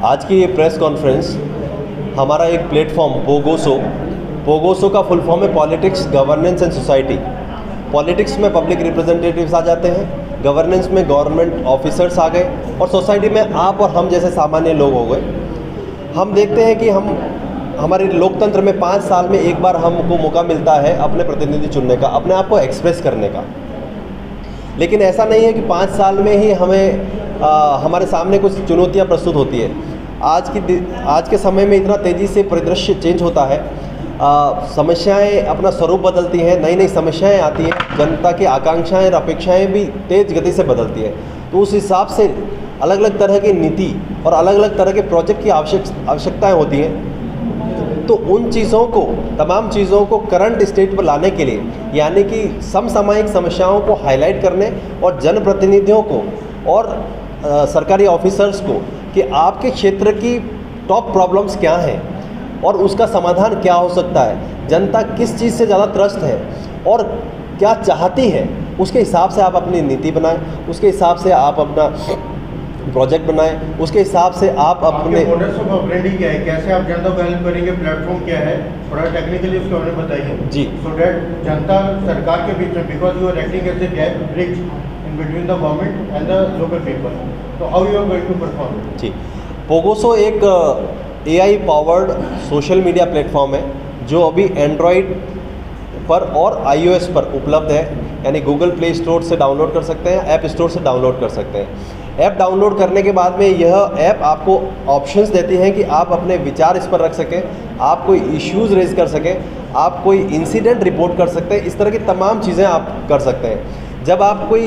आज की ये प्रेस कॉन्फ्रेंस हमारा एक प्लेटफॉर्म पोगोसो का फुल फॉर्म है politics, governance and society. Politics में पब्लिक रिप्रेजेंटेटिव्स आ जाते हैं, गवर्नेंस में गवर्नमेंट ऑफिसर्स आ गए और सोसाइटी में आप और हम जैसे सामान्य लोग हो गए। हम देखते हैं कि हमारे लोकतंत्र में 5 साल में एक बार हमको मौका मिलता है अपने प्रतिनिधि चुनने का, अपने आप को एक्सप्रेस करने का। लेकिन ऐसा नहीं है कि 5 साल में ही हमारे सामने कुछ चुनौतियां प्रस्तुत होती है। आज के समय में इतना तेज़ी से परिदृश्य चेंज होता है, समस्याएं अपना स्वरूप बदलती हैं, नई नई समस्याएं आती हैं, जनता की आकांक्षाएं और अपेक्षाएं भी तेज़ गति से बदलती हैं। तो उस हिसाब से अलग अलग तरह की नीति और अलग अलग तरह के प्रोजेक्ट की आवश्यकताएं होती हैं। तो उन चीज़ों को, तमाम चीज़ों को करंट स्टेट पर लाने के लिए, यानी कि समसामयिक समस्याओं को हाईलाइट करने और जनप्रतिनिधियों को और सरकारी ऑफिसर्स को कि आपके क्षेत्र की टॉप प्रॉब्लम्स क्या हैं और उसका समाधान क्या हो सकता है, जनता किस चीज़ से ज़्यादा त्रस्त है और क्या चाहती है, उसके हिसाब से आप अपनी नीति बनाएं, उसके हिसाब से आप अपना प्रोजेक्ट बनाएं, उसके हिसाब से आप अपने मोडस ऑफ ऑपरेंडिंग क्या है, कैसे आप जनता को हेल्प करेंगे, प्लेटफॉर्म क्या है, थोड़ा टेक्निकली उसके बारे में बताइए जी। सो दैट जनता सरकार के बीच में, because you are acting as a bridge in between the government and the local people, तो how you are going to perform? जी, पोगोसो एक AI powered social media platform है जो अभी एंड्रॉयड पर और iOS पर उपलब्ध है, यानी गूगल प्ले स्टोर से डाउनलोड कर सकते हैं, ऐप स्टोर से डाउनलोड कर सकते हैं। ऐप डाउनलोड करने के बाद में यह ऐप आपको ऑप्शंस देती हैं कि आप अपने विचार इस पर रख सकें, आप कोई इश्यूज़ रेज कर सकें, आप कोई इंसिडेंट रिपोर्ट कर सकते हैं, इस तरह की तमाम चीज़ें आप कर सकते हैं। जब आप कोई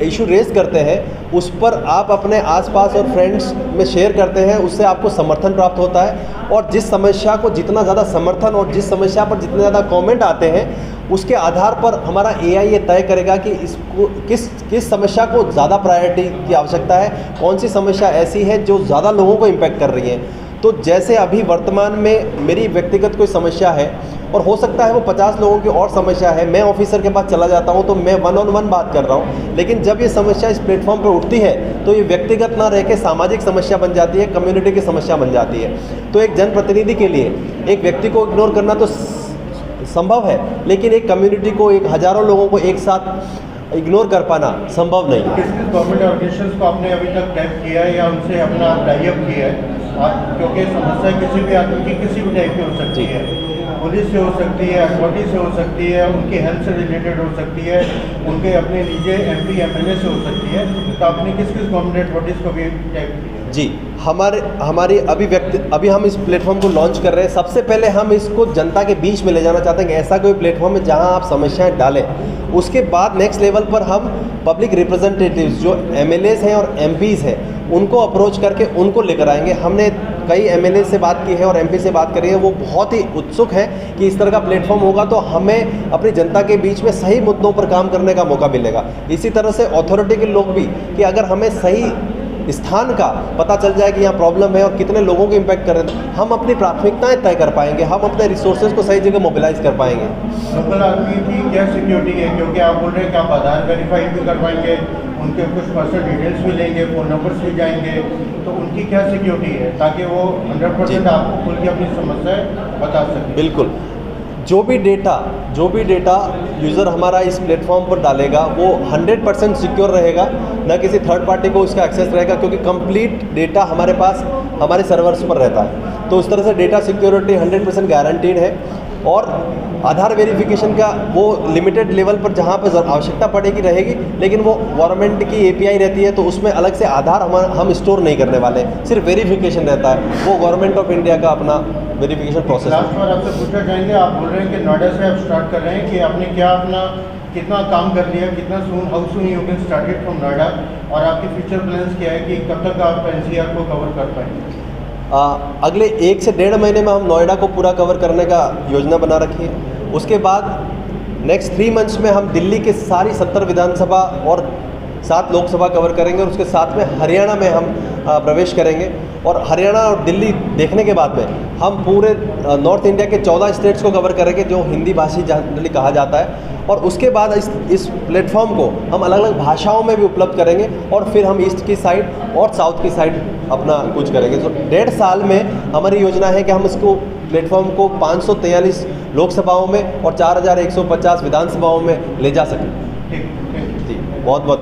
इशू रेज करते हैं, उस पर आप अपने आसपास और फ्रेंड्स में शेयर करते हैं, उससे आपको समर्थन प्राप्त होता है और जिस समस्या को जितना ज़्यादा समर्थन और जिस समस्या पर जितने ज़्यादा कमेंट आते हैं, उसके आधार पर हमारा AI ये तय करेगा कि इसको किस समस्या को ज़्यादा प्रायोरिटी की आवश्यकता है, कौन सी समस्या ऐसी है जो ज़्यादा लोगों को इम्पैक्ट कर रही है। तो जैसे अभी वर्तमान में मेरी व्यक्तिगत कोई समस्या है और हो सकता है वो 50 लोगों की और समस्या है, मैं ऑफिसर के पास चला जाता हूं तो मैं 1-on-1 बात कर रहा हूं, लेकिन जब ये समस्या इस प्लेटफॉर्म पर उठती है तो ये व्यक्तिगत ना रह के सामाजिक समस्या बन जाती है, कम्युनिटी की समस्या बन जाती है। तो एक जनप्रतिनिधि के लिए एक व्यक्ति को इग्नोर करना तो संभव है, लेकिन एक कम्युनिटी को, एक हज़ारों लोगों को एक साथ इग्नोर कर पाना संभव नहीं। किस गवर्नमेंट ऑर्गेनाइजेशंस को आपने अभी तक टैप किया है या उनसे अपना टाइप किया है? और क्योंकि समस्या किसी भी आदमी की किसी भी टाइप की हो सकती है, पुलिस से हो सकती है, अथॉरिटी से हो सकती है, उनकी हेल्थ से रिलेटेड हो सकती है, उनके अपने निजी MP MLA से हो सकती है, तो आपने किस गवर्नमेंट अथॉरिटीज़ को भी टैप किया? जी, हमारी अभी हम इस प्लेटफॉर्म को लॉन्च कर रहे हैं। सबसे पहले हम इसको जनता के बीच में ले जाना चाहते हैं कि ऐसा कोई प्लेटफॉर्म है जहां आप समस्याएं डालें। उसके बाद नेक्स्ट लेवल पर हम पब्लिक रिप्रेजेंटेटिव्स जो MLAs हैं और MPs हैं उनको अप्रोच करके उनको लेकर आएंगे। हमने कई MLA से बात की है और MP से बात करी है, वो बहुत ही उत्सुक हैं कि इस तरह का प्लेटफॉर्म होगा तो हमें अपनी जनता के बीच में सही मुद्दों पर काम करने का मौका मिलेगा। इसी तरह से अथॉरिटी के लोग भी कि अगर हमें सही स्थान का पता चल जाए कि यहाँ प्रॉब्लम है और कितने लोगों को इम्पैक्ट कर रहे हैं, हम अपनी प्राथमिकताएं तय कर पाएंगे, हम अपने रिसोर्सेज को सही जगह मोबिलाइज कर पाएंगे। लोकल आदमी की क्या सिक्योरिटी है, क्योंकि आप बोल रहे हैं कि आप आधार वेरीफाई भी करवाएंगे, उनके कुछ पर्सनल डिटेल्स भी लेंगे, फ़ोन नंबर्स भी जाएंगे, तो उनकी क्या सिक्योरिटी है ताकि वो 100% आपको खुल के अपनी समस्याएं बता सकें? बिल्कुल, जो भी डेटा यूज़र हमारा इस प्लेटफॉर्म पर डालेगा वो 100% सिक्योर रहेगा, ना किसी थर्ड पार्टी को उसका एक्सेस रहेगा, क्योंकि कंप्लीट डेटा हमारे पास हमारे सर्वर्स पर रहता है। तो उस तरह से डेटा सिक्योरिटी 100% गारंटीड है। और आधार वेरिफिकेशन का वो लिमिटेड लेवल पर जहाँ पर आवश्यकता पड़ेगी रहेगी, लेकिन वो गवर्नमेंट की API रहती है तो उसमें अलग से आधार हम स्टोर नहीं करने वाले, सिर्फ वेरिफिकेशन रहता है, वो गवर्नमेंट ऑफ इंडिया का अपना वेरिफिकेशन प्रोसेस। लास्ट बार आपसे पूछना चाहेंगे, आप बोल रहे हैं कि नोएडा से आप स्टार्ट कर रहे हैं, कि आपने क्या अपना कितना काम कर लिया, कितना how soon you can started from Noida, और आपके फ्यूचर प्लान्स क्या है कि कब तक आप NCR को कवर कर पाएंगे? अगले 1 से 1.5 महीने में हम नोएडा को पूरा कवर करने का योजना बना रखी है। उसके बाद नेक्स्ट 3 मंथ्स में हम दिल्ली के सारी 70 विधानसभा और 7 लोकसभा कवर करेंगे और उसके साथ में हरियाणा में हम प्रवेश करेंगे। और हरियाणा और दिल्ली देखने के बाद में हम पूरे नॉर्थ इंडिया के 14 स्टेट्स को कवर करेंगे जो हिंदी भाषी जनरली कहा जाता है। और उसके बाद इस प्लेटफॉर्म को हम अलग अलग भाषाओं में भी उपलब्ध करेंगे और फिर हम ईस्ट की साइड और साउथ की साइड अपना कुछ करेंगे। तो 1.5 साल में हमारी योजना है कि हम इसको प्लेटफॉर्म को 543 लोकसभाओं में और 4150 विधानसभाओं में ले जा सकें। ठीक जी, बहुत बहुत